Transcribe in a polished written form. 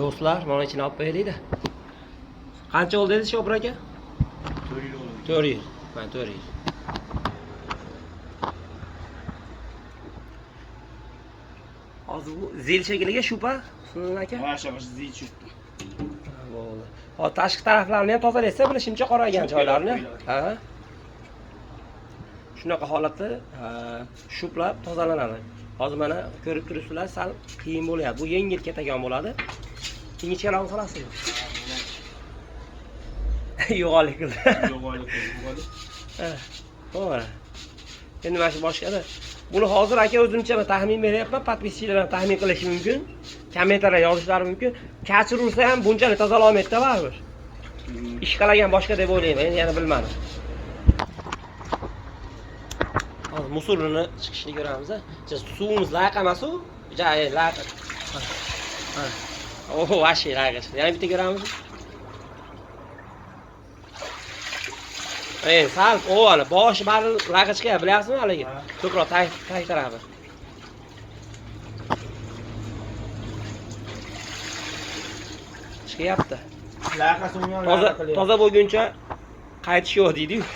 Do'stlar, mana ichini olib qo'yaylik-da. Qancha oldi dedi Shopir aka? 4 yil oldu. 4 yil. Mana 4 yil. Hozir bu zil shekliga shupa, Usmon aka. Başa zil çıktı. Bo'ldi. Hozir tashqi taraflarini ham tozalaysa, bilishimcha qoraygan joylarni. Ha. Shunaqa holatda shuplab tozalanadi. Hozir mana ko'rib turibsizlar, sal qiyin bo'lyapti. Bu yengil ketadigan bo'ladi. Ingichkaroq qilasizmi? Yo'qolik qildi. Yo'qolik qildi. Ha. To'g'ri. Endi mana shu boshqada. Buni hozir aka o'zimcha taxmin beryapman, podpischilar ham taxmin qilishi mumkin. Kommentarlar yozishlari mumkin. Kachirursa ham bunchalik tozalaolmaydi-da baribir. Ishqalagan boshqa deb o'ylayman, endi yana bilmadim. Hozir musulini chiqishini ko'ramiz. Suvimiz laq emas u. Joy laq. Ha. Oh, vashi laq. Yana bitta ko'ramiz. Sal o'g'li, boshi bari laqqa chiqyapti, bilasizmi haligi? Ko'proq tay tarafi. Chiqyapti. Laqqa so'ngan Toza bo'lguncha qaytish yo'q deydi-ku.